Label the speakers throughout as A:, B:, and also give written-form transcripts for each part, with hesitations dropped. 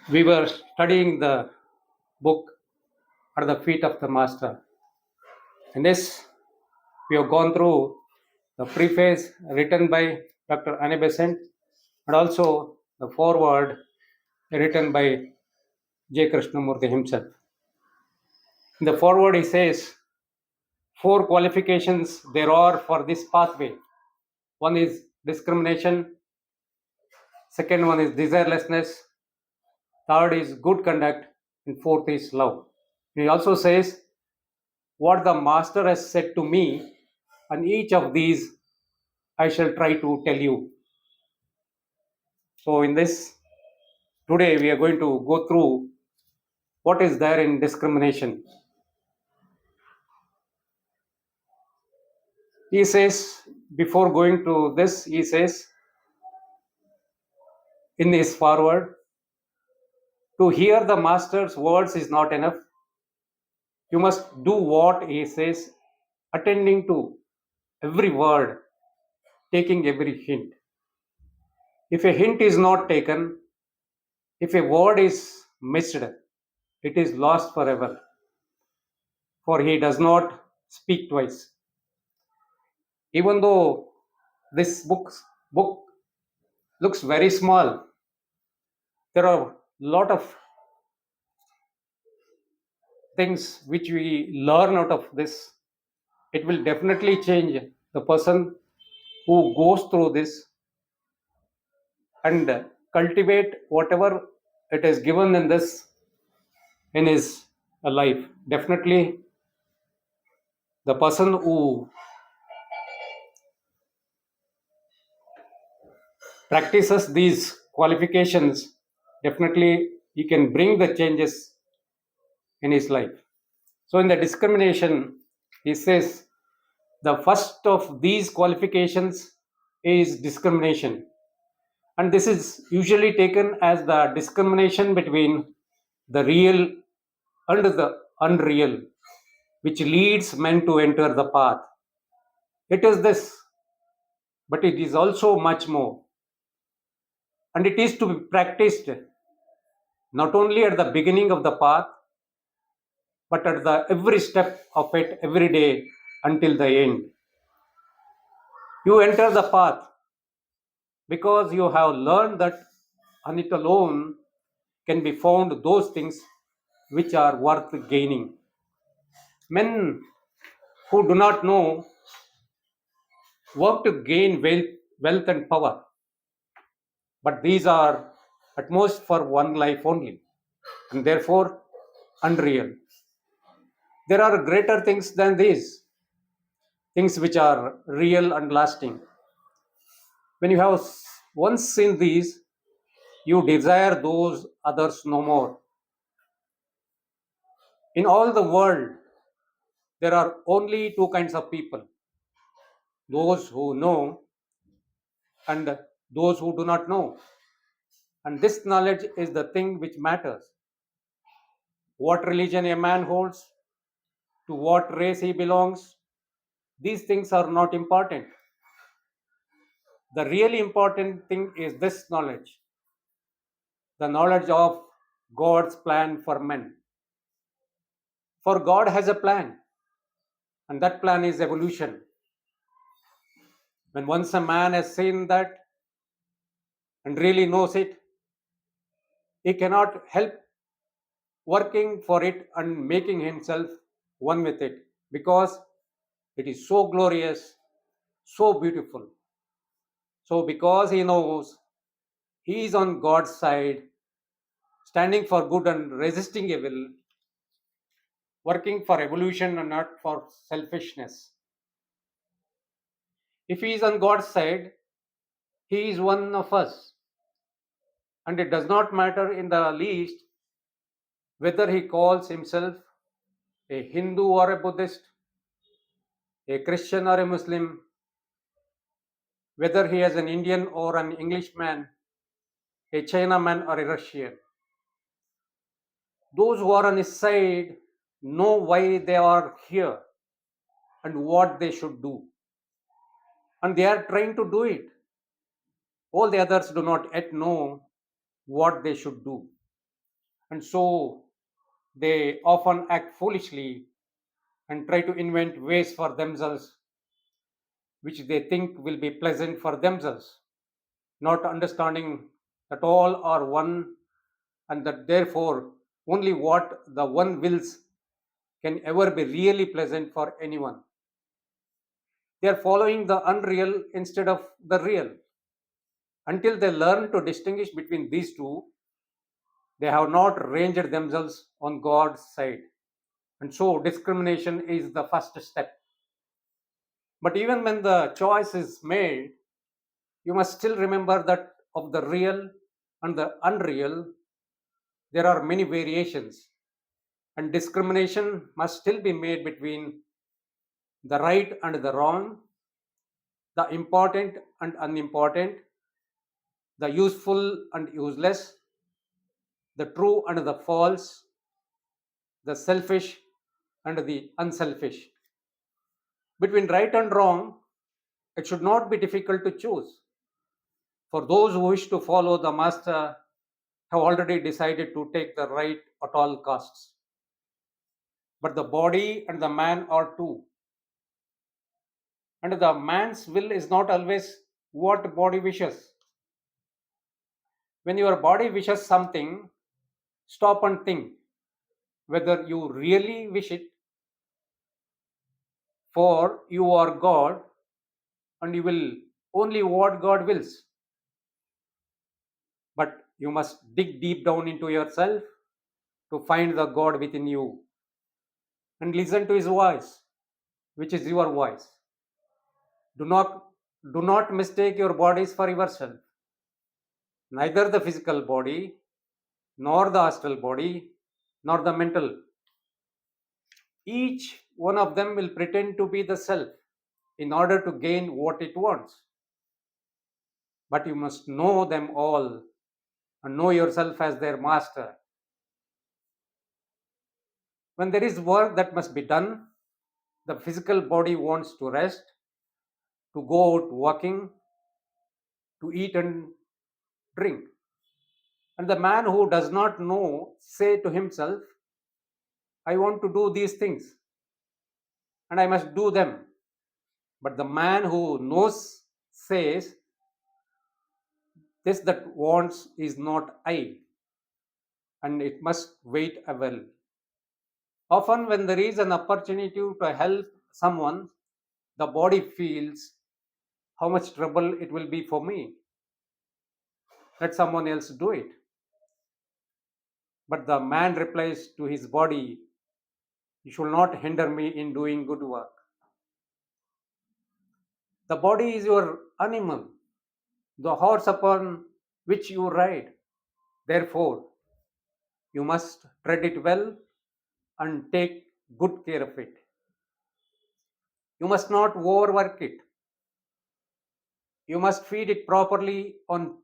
A: We were studying the book at the feet of the master. In this, we have gone through the preface written by Dr. Annie Besant and also the foreword written by J. Krishnamurti himself. In the foreword, he says, four qualifications there are for this pathway. One is discrimination, second one is desirelessness, third is good conduct, and fourth is love. He also says, what the master has said to me, and each of these I shall try to tell you. So, in this, today we are going to go through what is there in discrimination. He says, before going to this, he says in his foreword, to hear the master's words is not enough. You must do what he says, attending to every word, taking every hint. If a hint is not taken, if a word is missed, it is lost forever, for he does not speak twice. Even though this book looks very small, there are a lot of things which we learn out of this. It will definitely change the person who goes through this and cultivate whatever it is given in this in his life. Definitely, the person who practices these qualifications, definitely he can bring the changes in his life. So, in the discrimination, he says the first of these qualifications is discrimination. And this is usually taken as the discrimination between the real and the unreal, which leads men to enter the path. It is this, but it is also much more. And it is to be practiced not only at the beginning of the path, but at the every step of it every day until the end. You enter the path because you have learned that on it alone can be found those things which are worth gaining. Men who do not know work to gain wealth and power, but these are at most for one life only, and therefore unreal. There are greater things than these, things which are real and lasting. When you have once seen these, you desire those others no more. In all the world, there are only two kinds of people, those who know and those who do not know. And this knowledge is the thing which matters. What religion a man holds, to what race he belongs, these things are not important. The really important thing is this knowledge, the knowledge of God's plan for men. For God has a plan, and that plan is evolution. When once a man has seen that and really knows it, he cannot help working for it and making himself one with it because it is so glorious, so beautiful. So, because he knows he is on God's side, standing for good and resisting evil, working for evolution and not for selfishness. If he is on God's side, he is one of us. And it does not matter in the least whether he calls himself a Hindu or a Buddhist, a Christian or a Muslim, whether he is an Indian or an Englishman, a Chinaman or a Russian. Those who are on his side know why they are here and what they should do. And they are trying to do it. All the others do not yet know what they should do. and so they often act foolishly and try to invent ways for themselves which they think will be pleasant for themselves, not understanding that all are one and that therefore only what the one wills can ever be really pleasant for anyone. They are following the unreal instead of the real. Until they learn to distinguish between these two, they have not ranged themselves on God's side. And so discrimination is the first step. But even when the choice is made, you must still remember that of the real and the unreal, there are many variations, and discrimination must still be made between the right and the wrong, the important and unimportant, the useful and useless, the true and the false, the selfish and the unselfish. Between right and wrong, it should not be difficult to choose. For those who wish to follow the Master have already decided to take the right at all costs. But the body and the man are two. And the man's will is not always what body wishes. When your body wishes something, stop and think whether you really wish it, for you are God and you will only what God wills. But you must dig deep down into yourself to find the God within you and listen to his voice, which is your voice. Do not do not mistake your bodies for yourself. Neither the physical body, nor the astral body, nor the mental. Each one of them will pretend to be the self in order to gain what it wants. But you must know them all and know yourself as their master. When there is work that must be done, the physical body wants to rest, to go out walking, to eat and drink. And the man who does not know say to himself, I want to do these things and I must do them. But the man who knows says, this that wants is not I, and it must wait a while. Often, when there is an opportunity to help someone, the body feels how much trouble it will be for me. Let someone else do it. But the man replies to his body, you should not hinder me in doing good work. The body is your animal, the horse upon which you ride. Therefore, you must tread it well and take good care of it. You must not overwork it. You must feed it properly on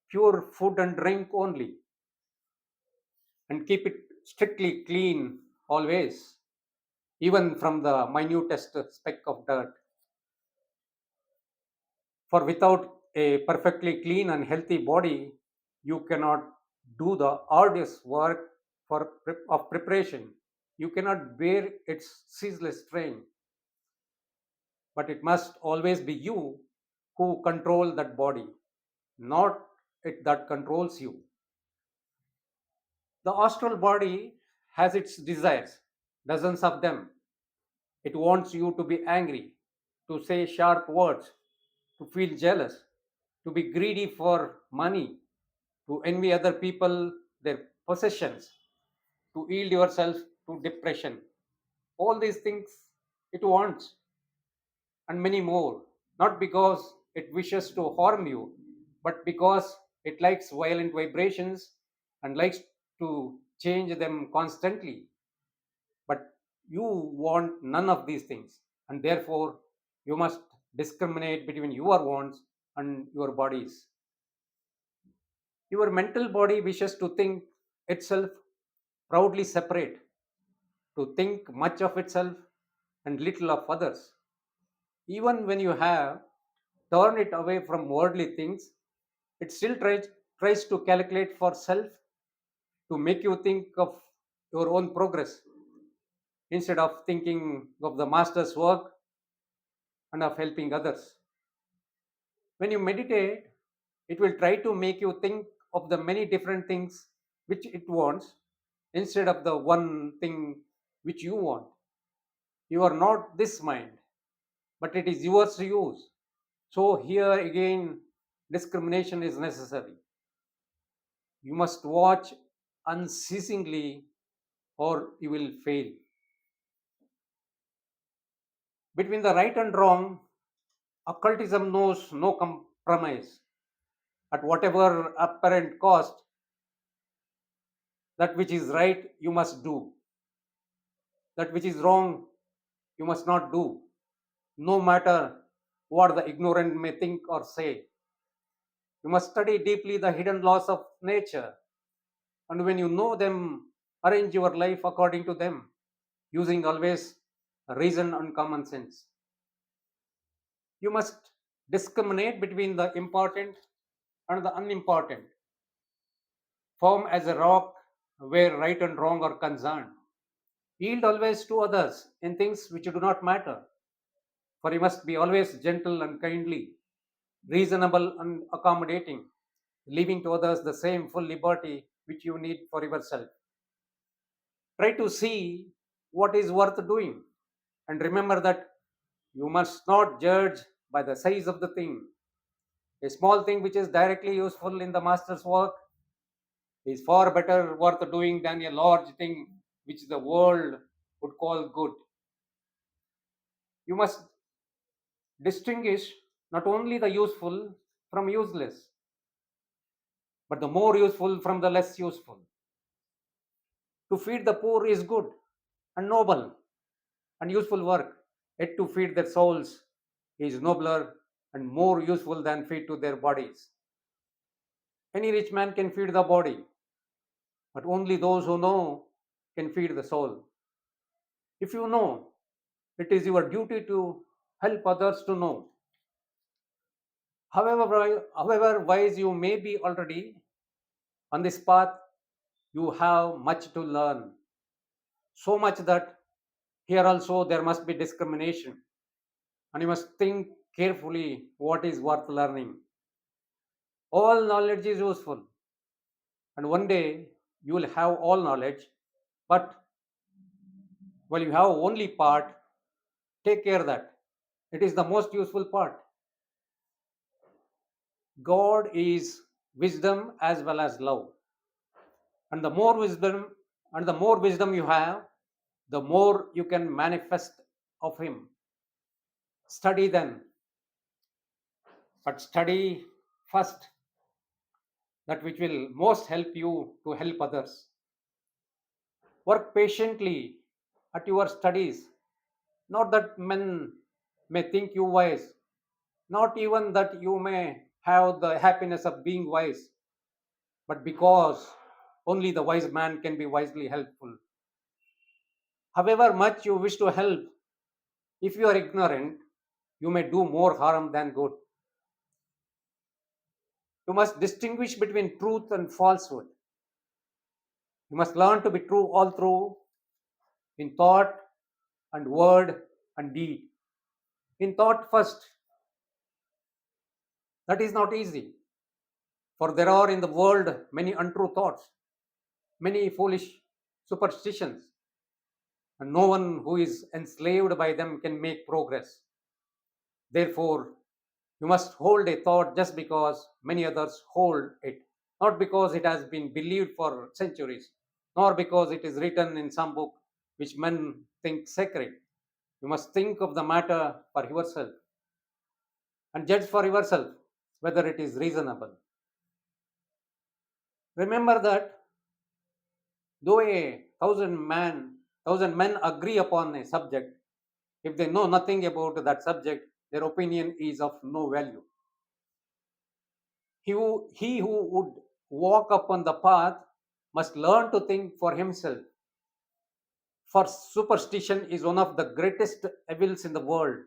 A: pure food and drink only, and keep it strictly clean always, even from the minutest speck of dirt. For without a perfectly clean and healthy body, you cannot do the arduous work of preparation. You cannot bear its ceaseless strain, but it must always be you who control that body, not it that controls you. The astral body has its desires, dozens of them. It wants you to be angry, to say sharp words, to feel jealous, to be greedy for money, to envy other people their possessions, to yield yourself to depression. All these things it wants, and many more, not because it wishes to harm you, but because it likes violent vibrations and likes to change them constantly. But you want none of these things, and therefore you must discriminate between your wants and your bodies. Your mental body wishes to think itself proudly separate, to think much of itself and little of others. Even when you have turned it away from worldly things, it still tries to calculate for self, to make you think of your own progress instead of thinking of the master's work and of helping others. When you meditate, it will try to make you think of the many different things which it wants instead of the one thing which you want. You are not this mind, but it is yours to use. So, here again, discrimination is necessary. You must watch unceasingly or you will fail. Between the right and wrong, occultism knows no compromise. At whatever apparent cost, that which is right you must do, that which is wrong you must not do, no matter what the ignorant may think or say. You must study deeply the hidden laws of nature, and when you know them, arrange your life according to them, using always reason and common sense. You must discriminate between the important and the unimportant, firm as a rock where right and wrong are concerned. Yield always to others in things which do not matter, for you must be always gentle and kindly, reasonable and accommodating, leaving to others the same full liberty which you need for yourself. Try to see what is worth doing, and remember that you must not judge by the size of the thing. A small thing which is directly useful in the master's work is far better worth doing than a large thing which the world would call good. You must distinguish not only the useful from useless, but the more useful from the less useful. To feed the poor is good and noble and useful work, yet to feed their souls is nobler and more useful than feed to their bodies. Any rich man can feed the body, but only those who know can feed the soul. If you know, it is your duty to help others to know. However wise you may be already on this path, you have much to learn. So much that here also there must be discrimination, and you must think carefully what is worth learning. All knowledge is useful, and one day you will have all knowledge, but while you have only part, take care that it is the most useful part. God is wisdom as well as love, and the more wisdom you have, the more you can manifest of him. Study then, but study first that which will most help you to help others. Work patiently at your studies, not that men may think you wise, not even that you may have the happiness of being wise, but because only the wise man can be wisely helpful. However much you wish to help, if you are ignorant, you may do more harm than good. You must distinguish between truth and falsehood. You must learn to be true all through in thought and word and deed. In thought first, that is not easy, for there are in the world many untrue thoughts, many foolish superstitions, and no one who is enslaved by them can make progress. Therefore, you must hold a thought just because many others hold it, not because it has been believed for centuries, nor because it is written in some book which men think sacred. You must think of the matter for yourself and judge for yourself whether it is reasonable. Remember that though thousand men agree upon a subject, if they know nothing about that subject, their opinion is of no value. He who would walk upon the path must learn to think for himself. For superstition is one of the greatest evils in the world,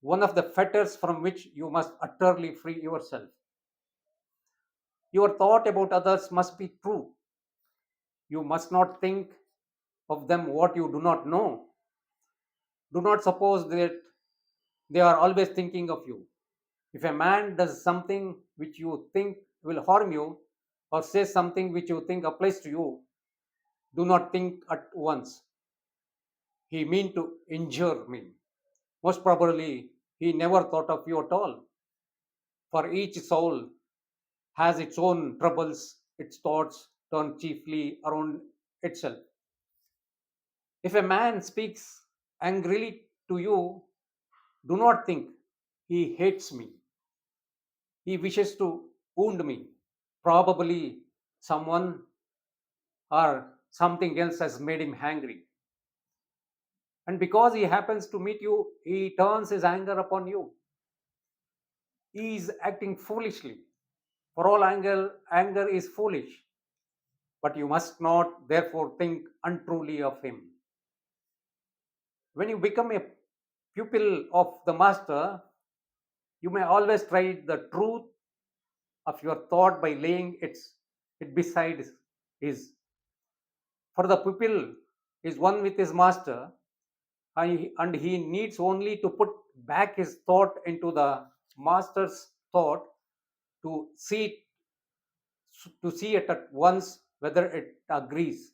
A: one of the fetters from which you must utterly free yourself. Your thought about others must be true. You must not think of them what you do not know. Do not suppose that they are always thinking of you. If a man does something which you think will harm you, or says something which you think applies to you, do not think at once, he mean to injure me. Most probably, he never thought of you at all. For each soul has its own troubles, its thoughts turn chiefly around itself. If a man speaks angrily to you, do not think he hates me. He wishes to wound me. Probably someone or something else has made him angry. And because he happens to meet you, he turns his anger upon you. He is acting foolishly. For all anger is foolish. But you must not therefore think untruly of him. When you become a pupil of the master, you may always try the truth of your thought by laying it beside his. For the pupil is one with his master, and he needs only to put back his thought into the master's thought to see it at once whether it agrees.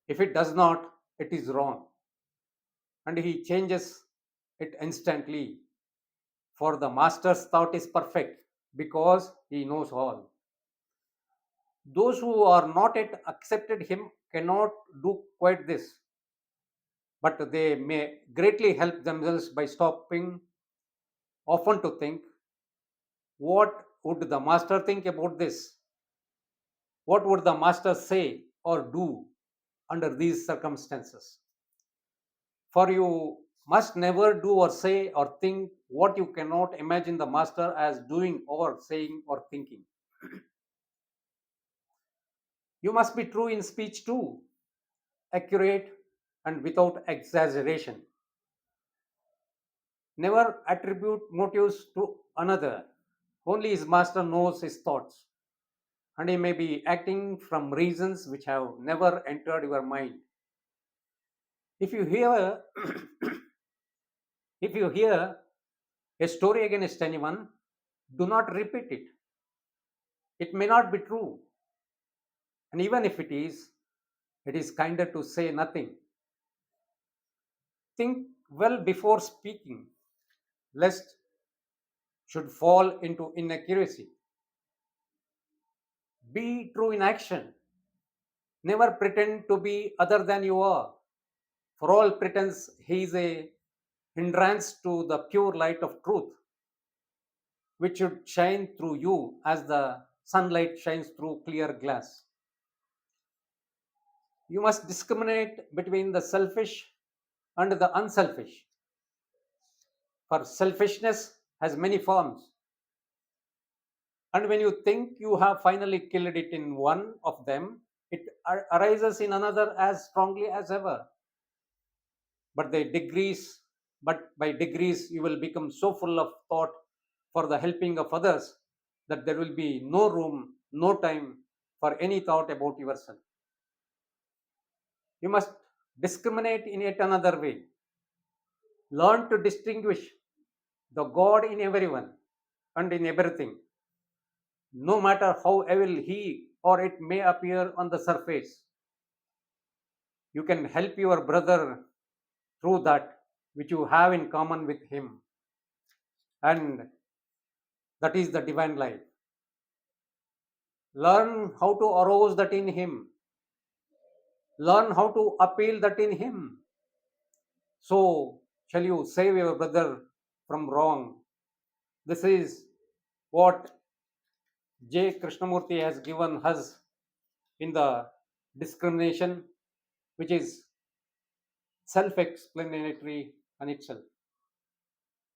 A: If it does not, it is wrong, and he changes it instantly. For the master's thought is perfect because he knows all. Those who are not yet accepted him cannot do quite this, but they may greatly help themselves by stopping often to think, what would the master think about this? What would the master say or do under these circumstances? For you must never do or say or think what you cannot imagine the master as doing or saying or thinking. You must be true in speech too, accurate and without exaggeration. Never attribute motives to another. Only his master knows his thoughts, and he may be acting from reasons which have never entered your mind. If you hear if you hear a story against anyone, do not repeat it. It may not be true, and even if it is kinder to say nothing. Think well before speaking, lest should fall into inaccuracy. Be true in action. Never pretend to be other than you are. For all pretense, he is a hindrance to the pure light of truth, which should shine through you as the sunlight shines through clear glass. You must discriminate between the selfish and the unselfish. For selfishness has many forms, and when you think you have finally killed it in one of them, it arises in another as strongly as ever. But the degrees, but by degrees, you will become so full of thought for the helping of others that there will be no room, no time for any thought about yourself. You must discriminate in yet another way. Learn to distinguish the God in everyone and in everything, no matter how evil he or it may appear on the surface. You can help your brother through that which you have in common with him, and that is the divine life. Learn how to arouse that in him, learn how to appeal that in him. So shall you save your brother from wrong. This is what J. Krishnamurti has given us in the discrimination, which is self explanatory on itself.